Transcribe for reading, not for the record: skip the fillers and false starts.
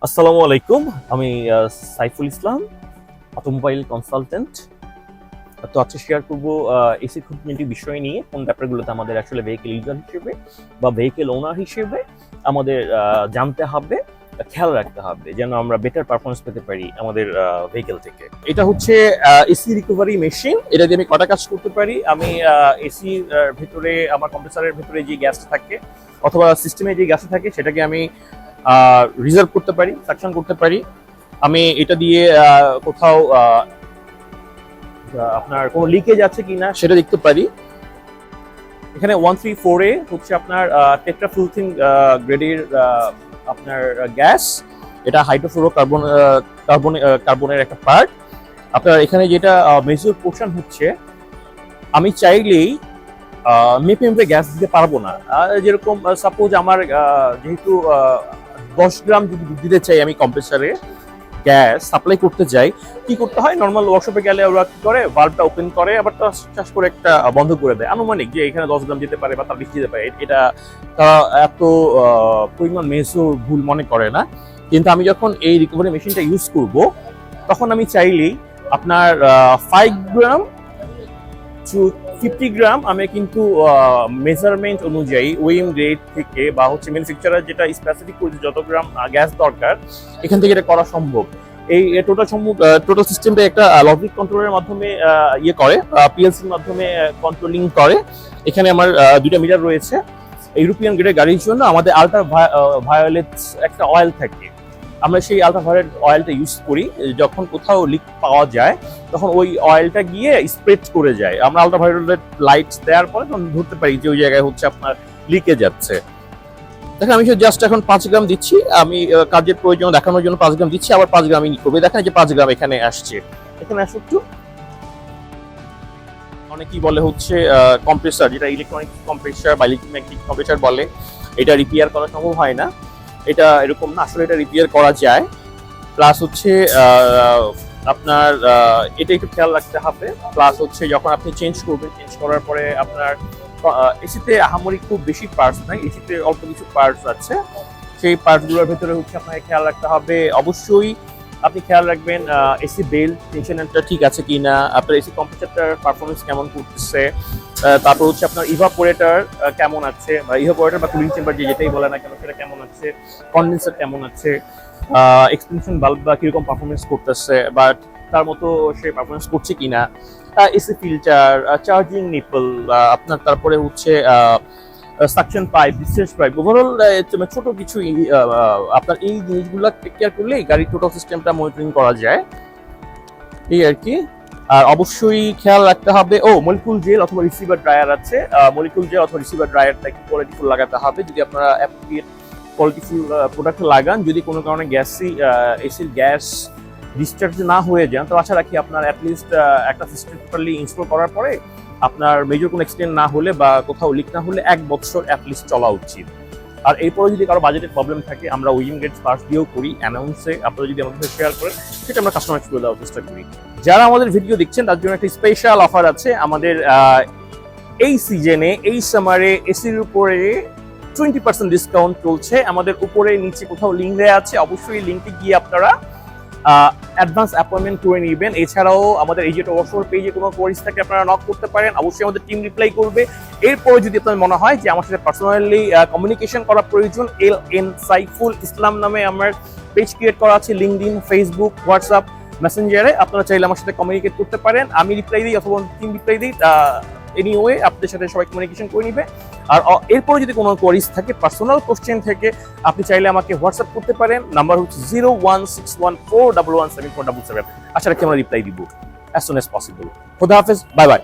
আসসালামু আলাইকুম। আমি সাইফুল ইসলাম, অটোমোবাইল কনসালটেন্ট। তো আজকে শেয়ার করবো এসি খুঁটিনাটি বিষয় নিয়ে, কোন ব্যাপারগুলোতে আমাদের আসলে ভেহিকেল ইউজার হিসেবে বা ভেহিকেল ওনার হিসেবে আমাদের জানতে হবে, খেয়াল রাখতে হবে যেন আমরা বেটার পারফরমেন্স পেতে পারি আমাদের ভেহিকেল থেকে। এটা হচ্ছে এসি রিকভারি মেশিন। এটা দিয়ে আমি কটা কাজ করতে পারি। আমি এসির ভেতরে, আমার কম্প্রেসারের ভেতরে যে গ্যাসটা থাকে অথবা সিস্টেমে যে গ্যাসটা থাকে সেটাকে আমি রিজার্ভ করতে পারি, সাকশন করতে পারি। আমি এটা দিয়ে কোথাও আপনার কোনো লিকেজ আছে কিনা সেটা দেখতে পারি। এখানে 134 এ হচ্ছে আপনার টেট্রাফ্লুরোথিন গ্রেডের আপনার গ্যাস। এটা হাইড্রোফ্লোরো কার্বনের একটা পার্ট। আপনার এখানে যেটা মেজর পোর্শন হচ্ছে, আমি চাইলেই মেপে মেপে গ্যাস দিতে পারবো না। যেরকম সাপোজ আমার যেহেতু 10 গ্রাম যদি দিতে চাই আমি কম্প্রেসারে গ্যাস সাপ্লাই করতে যাই, কি করতে হয়? নর্মাল ওয়ার্কশপে গেলে ওরা কি করে, ভালভটা ওপেন করে আবার চাষ করে একটা বন্ধ করে দেয়, আনুমানিক যে এখানে 10 গ্রাম যেতে পারে বা তার বেশি যেতে পারে। এটা এত পরিমাণ মেজর ভুল মনে করে না। কিন্তু আমি যখন এই রিকভারি মেশিনটা ইউজ করব, তখন আমি চাইলেই আপনার 5 গ্রাম টু 50 গ্রাম আমি কিন্তু মেজারমেন্ট অনুযায়ী ওএম গ্রেড থেকে বা হচ্ছে ম্যানুফ্যাকচারার যেটা স্পেসিফিক করেছে যত গ্রাম গ্যাস দরকার, এখান থেকে এটা করা সম্ভব। এই টোটাল সিস্টেমটা একটা লজিক কন্ট্রোলের মাধ্যমে ইয়ে করে, পিএলসির মাধ্যমে কন্ট্রোলিং করে। এখানে আমার দুইটা মিটার রয়েছে। ইউরোপিয়ান গ্রেডের গাড়ির জন্য আমাদের আলট্রা ভায়োলেট একটা অয়েল থাকে, আমরা সেই আলট্রাভায়োলেট অয়েলটা ইউজ করি। যখন কোথাও লিক পাওয়া যায় তখন ওই অয়েলটা গিয়ে স্প্রেড করে যায়। আমরা আলট্রাভায়োলেট লাইট দেওয়ার পরে তখন ধরতে পারি যে ওই জায়গায় হচ্ছে আপনার লিকে যাচ্ছে। দেখেন আমি জাস্ট এখন 5 গ্রাম দিচ্ছি, আমি কাজের প্রয়োজন দেখানোর জন্য 5 গ্রাম দিচ্ছি, আবার 5 গ্রাম করবে। দেখেন যে 5 গ্রাম এখানে আসছে। এখানে আসো একটু। অনেকেই বলে হচ্ছে কম্প্রেসার, যেটা ইলেকট্রনিক কম্প্রেসার বা ইলেকট্রোম্যাগনেটিক কম্প্রেসার বলে, এটা রিপেয়ার করা সম্ভব হয় না। এটা এরকম না, আসলে এটা রিপেয়ার করা যায়। প্লাস হচ্ছে আপনার এটা একটু খেয়াল রাখতে হবে। প্লাস হচ্ছে যখন আপনি চেঞ্জ করবেন, চেঞ্জ করার পরে আপনার এসিতে আহামরি খুব বেশি পার্টস নাই, এসিতে অল্প কিছু পার্টস আছে। সেই পার্টসগুলোর ভেতরে হচ্ছে আপনাকে খেয়াল রাখতে হবে। অবশ্যই আপনি খেয়াল রাখবেন এসি বেল্ট টেনশনটা ঠিক আছে কিনা, আপনার এসি কম্প্রেসারটার পারফরমেন্স কেমন করতেছে, তারপর হচ্ছে আপনার ইভাপোরেটর কেমন আছে, বা ইভাপোরেটর বা কুলিং চেম্বার যেটাই বলে না কেন সেটা কেমন আছে, কনডেন্সার কেমন আছে, এক্সটেনশন বাল্ব বা কিরকম পারফরমেন্স করতেছে বা তার মতো সে পারফরমেন্স করছে কিনা, এসি ফিল্টার, চার্জিং নিপল, আপনার তারপরে হচ্ছে suction pipe, discharge pipe, overall ছোট কিছু আপনার এই জিনিসগুলো টেক কেয়ার করলেই গাড়ির টোটাল সিস্টেমটা মনিটরিং করা যায়, এই আর কি। আর অবশ্যই খেয়াল রাখতে হবে মলিকুল জেল অথবা রিসিভার ড্রায়ার আছে। মলিকুল জেল অথবা রিসিভার ড্রায়ারটা একটু কোয়ালিটিফুল লাগাতে হবে যদি আপনারা অ্যাপ্রোপ্রিয়েট কোয়ালিটিফুল প্রোডাক্ট লাগান। যদি কোনো কারণে এসির গ্যাস ডিসচার্জ না হয়ে যান, তো আশা রাখি আপনার অ্যাটলিস্ট একটা সিস্টেম প্রপারলি ইনস্টল করার পরে আপনার মেজর কোনো এক্সটেন্ড না হলে বা কোথাও লিক না হলে 1 বছর অ্যাটলিস্ট চলা উচিত। আর এরপরে যদি কারো বাজেটের প্রবলেম থাকে, আমরা ওইম গেট পার্টস দিয়েও করি অ্যানাউন্সে, আপনারা যদি আমাদের সাথে শেয়ার করেন সেটা আমরা কাস্টমাইজ করে দেওয়ার চেষ্টা করি। যারা আমাদের ভিডিও দেখছেন তার জন্য একটা স্পেশাল অফার আছে আমাদের। এই সিজনে, এই সামারে এসির উপরে 20% ডিসকাউন্ট চলছে। আমাদের উপরে নিচে কোথাও লিঙ্ক দেওয়া আছে, অবশ্যই লিঙ্কে গিয়ে আপনারা অ্যাডভান্স অ্যাপয়েন্টমেন্ট করে নেবেন। এছাড়াও আমাদের এই যে ওয়ার্কশপ পেজে কোনো কোয়ারিজ থাকে আপনারা নক করতে পারেন, অবশ্যই আমাদের টিম রিপ্লাই করবে। এরপরে যদি আপনার মনে হয় যে আমার সাথে পার্সোনালি কমিউনিকেশন করা প্রয়োজন, LN সাইফুল ইসলাম নামে আমার পেজ ক্রিয়েট করা আছে লিঙ্কডইন, ফেসবুক, হোয়াটসঅ্যাপ, মেসেঞ্জারে। আপনারা চাইলে আমার সাথে কমিউনিকেট করতে পারেন, আমি রিপ্লাই দিই অথবা টিম রিপ্লাই দিই। এনিওয়ে আপনাদের সাথে সবাই কমিউনিকেশন করে নিবে। আর এরপরে যদি কোনো কোয়ারিজ থাকে, পার্সোনাল কোশ্চেন থেকে, আপনি চাইলে আমাকে হোয়াটসঅ্যাপ করতে পারেন। নাম্বার হচ্ছে 01614117477। আশা রাখি আমরা রিপ্লাই দিব অ্যাজ সুন অ্যাজ পসিবল। খোদা হাফেজ, বাই বাই।